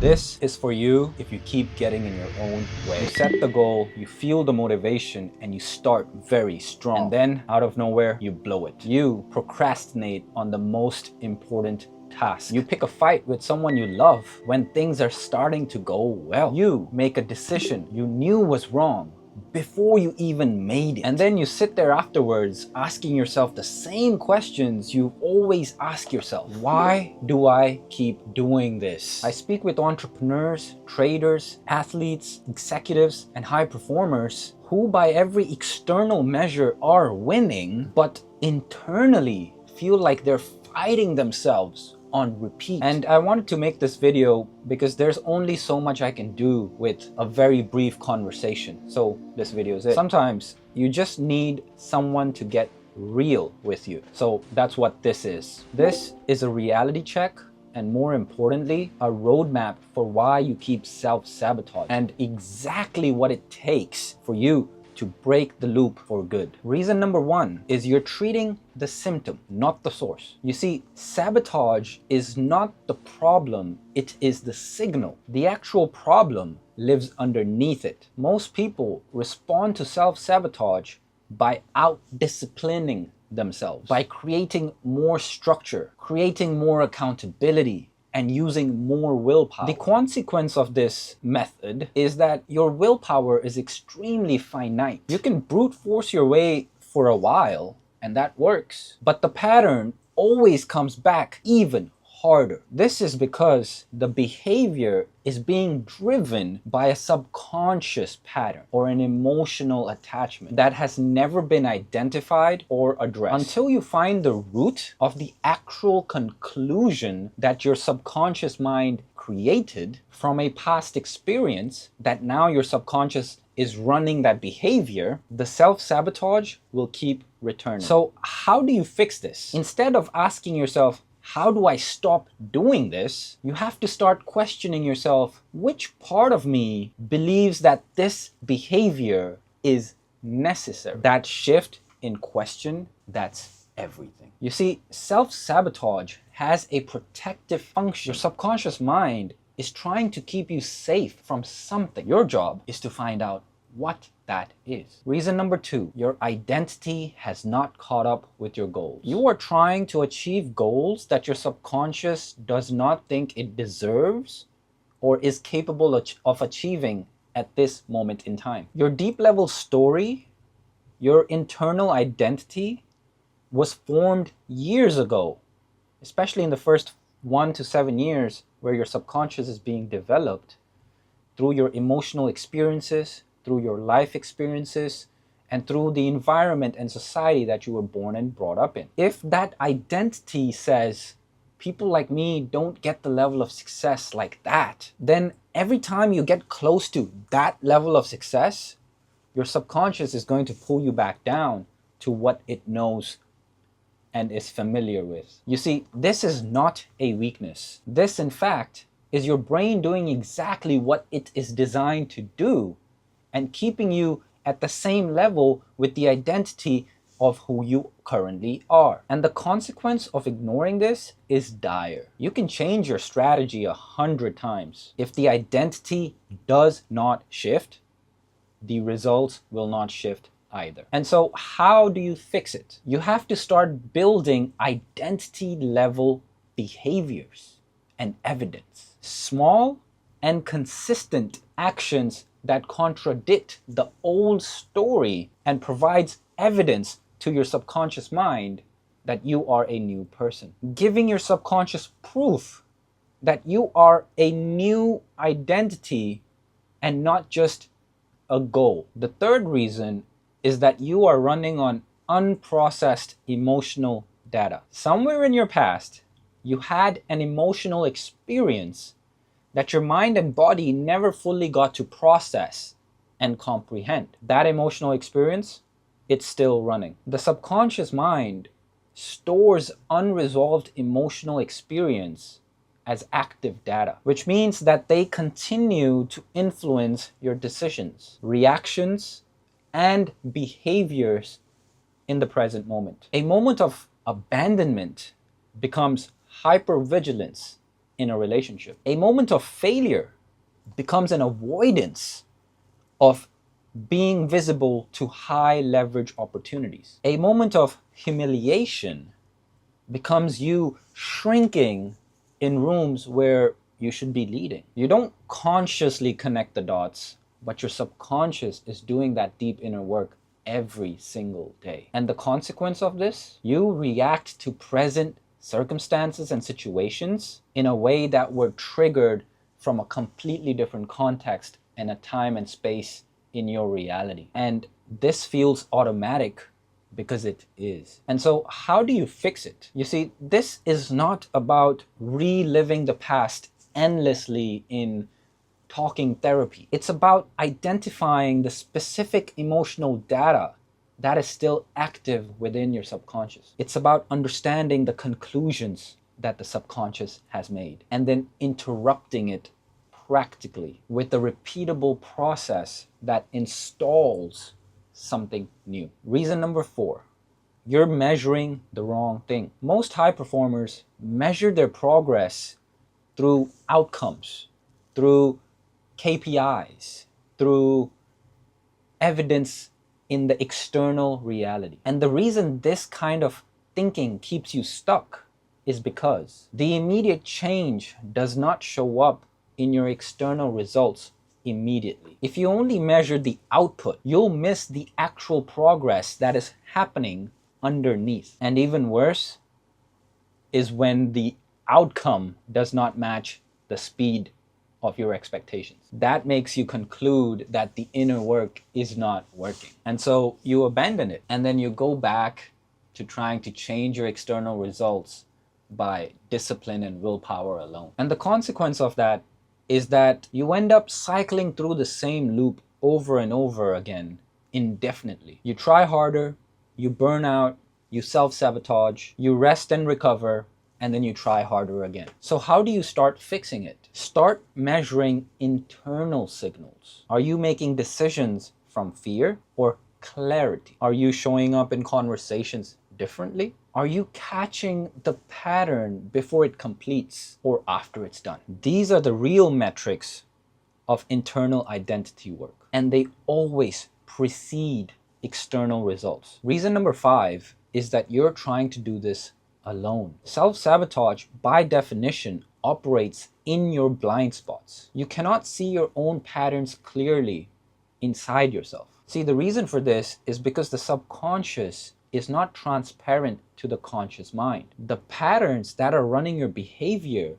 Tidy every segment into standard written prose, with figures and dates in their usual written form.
This is for you if you keep getting in your own way. You set the goal, you feel the motivation, and you start very strong. And then, out of nowhere, you blow it. You procrastinate on the most important task. You pick a fight with someone you love when things are starting to go well. You make a decision you knew was wrong before you even made it. And then you sit there afterwards asking yourself the same questions you've always asked yourself. Why do I keep doing this? I speak with entrepreneurs, traders, athletes, executives, and high performers who by every external measure are winning, but internally feel like they're fighting themselves on repeat. And I wanted to make this video because there's only so much I can do with a very brief conversation. So this video is it. Sometimes you just need someone to get real with you. So that's what this is. This is a reality check, and more importantly, a roadmap for why you keep self-sabotage and exactly what it takes for you to break the loop for good. Reason number one is you're treating the symptom, not the source. You see, sabotage is not the problem, it is the signal. The actual problem lives underneath it. Most people respond to self-sabotage by out-disciplining themselves, by creating more structure, creating more accountability, and using more willpower. The consequence of this method is that your willpower is extremely finite. You can brute force your way for a while, and that works. But the pattern always comes back even harder. This is because the behavior is being driven by a subconscious pattern or an emotional attachment that has never been identified or addressed. Until you find the root of the actual conclusion that your subconscious mind created from a past experience, that now your subconscious is running that behavior, the self-sabotage will keep returning. So how do you fix this? Instead of asking yourself, how do I stop doing this? You have to start questioning yourself, which part of me believes that this behavior is necessary? That shift in question, that's everything. You see, self-sabotage has a protective function. Your subconscious mind is trying to keep you safe from something. Your job is to find out what that is. Reason number two, your identity has not caught up with your goals. You are trying to achieve goals that your subconscious does not think it deserves or is capable of achieving at this moment in time. Your deep level story, your internal identity was formed years ago, especially in the first 1 to 7 years where your subconscious is being developed through your emotional experiences, through your life experiences, and through the environment and society that you were born and brought up in. If that identity says, people like me don't get the level of success like that, then every time you get close to that level of success, your subconscious is going to pull you back down to what it knows and is familiar with. You see, this is not a weakness. This, in fact, is your brain doing exactly what it is designed to do and keeping you at the same level with the identity of who you currently are. And the consequence of ignoring this is dire. You can change your strategy 100 times. If the identity does not shift, the results will not shift either. And so how do you fix it? You have to start building identity level behaviors and evidence. Small and consistent actions that contradict the old story and provides evidence to your subconscious mind that you are a new person. Giving your subconscious proof that you are a new identity and not just a goal. The third reason is that you are running on unprocessed emotional data. Somewhere in your past, you had an emotional experience that your mind and body never fully got to process and comprehend. That emotional experience, it's still running. The subconscious mind stores unresolved emotional experience as active data, which means that they continue to influence your decisions, reactions, and behaviors in the present moment. A moment of abandonment becomes hypervigilance in a relationship. A moment of failure becomes an avoidance of being visible to high leverage opportunities. A moment of humiliation becomes you shrinking in rooms where you should be leading. You don't consciously connect the dots, but your subconscious is doing that deep inner work every single day. And the consequence of this, you react to present circumstances and situations in a way that were triggered from a completely different context and a time and space in your reality. And this feels automatic because it is. And so how do you fix it? You see, this is not about reliving the past endlessly in talking therapy. It's about identifying the specific emotional data that is still active within your subconscious. It's about understanding the conclusions that the subconscious has made and then interrupting it practically with a repeatable process that installs something new. Reason number 4, you're measuring the wrong thing. Most high performers measure their progress through outcomes, through KPIs, through evidence in the external reality. And the reason this kind of thinking keeps you stuck is because the immediate change does not show up in your external results immediately. If you only measure the output, you'll miss the actual progress that is happening underneath. And even worse is when the outcome does not match the speed of your expectations. That makes you conclude that the inner work is not working. And so you abandon it. And then you go back to trying to change your external results by discipline and willpower alone. And the consequence of that is that you end up cycling through the same loop over and over again indefinitely. You try harder, you burn out, you self-sabotage, you rest and recover, and then you try harder again. So how do you start fixing it? Start measuring internal signals. Are you making decisions from fear or clarity? Are you showing up in conversations differently? Are you catching the pattern before it completes or after it's done? These are the real metrics of internal identity work, and they always precede external results. Reason number 5 is that you're trying to do this alone. Self-sabotage, by definition, operates in your blind spots. You cannot see your own patterns clearly inside yourself. See, the reason for this is because the subconscious is not transparent to the conscious mind. The patterns that are running your behavior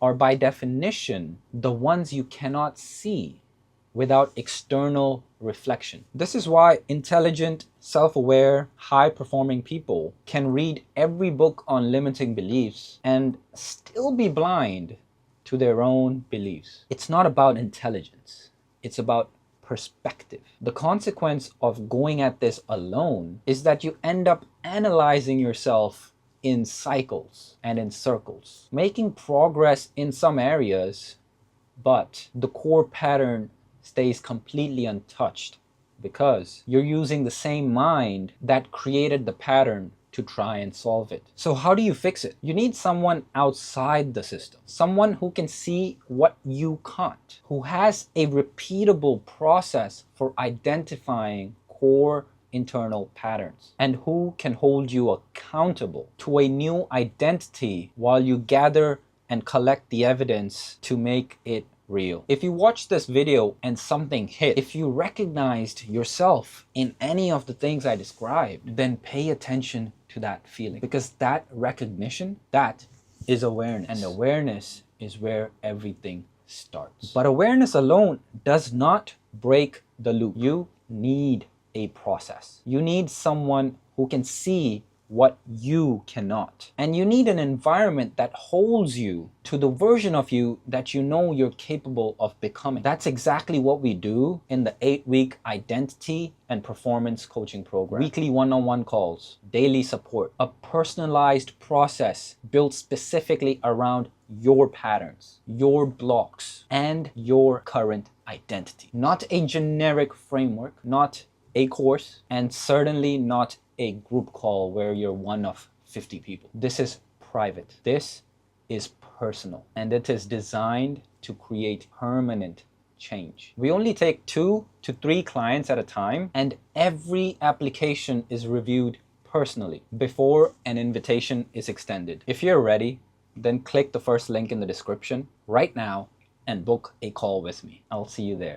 are by definition the ones you cannot see without external reflection. This is why intelligent, self-aware, high-performing people can read every book on limiting beliefs and still be blind to their own beliefs. It's not about intelligence. It's about perspective. The consequence of going at this alone is that you end up analyzing yourself in cycles and in circles, making progress in some areas, but the core pattern stays completely untouched because you're using the same mind that created the pattern to try and solve it. So how do you fix it? You need someone outside the system, someone who can see what you can't, who has a repeatable process for identifying core internal patterns, and who can hold you accountable to a new identity while you gather and collect the evidence to make it real. If you watched this video and something hit, if you recognized yourself in any of the things I described, then pay attention to that feeling, because that recognition, that is awareness, and awareness is where everything starts. But awareness alone does not break the loop. You need a process. You need someone who can see what you cannot. And you need an environment that holds you to the version of you that you know you're capable of becoming. That's exactly what we do in the 8-week identity and performance coaching program. Weekly one-on-one calls, daily support, a personalized process built specifically around your patterns, your blocks, and your current identity. Not a generic framework, not a course, and certainly not a group call where you're one of 50 people. This is private. This is personal, and it is designed to create permanent change. We only take 2 to 3 clients at a time, and every application is reviewed personally before an invitation is extended. If you're ready, then click the first link in the description right now and book a call with me. I'll see you there.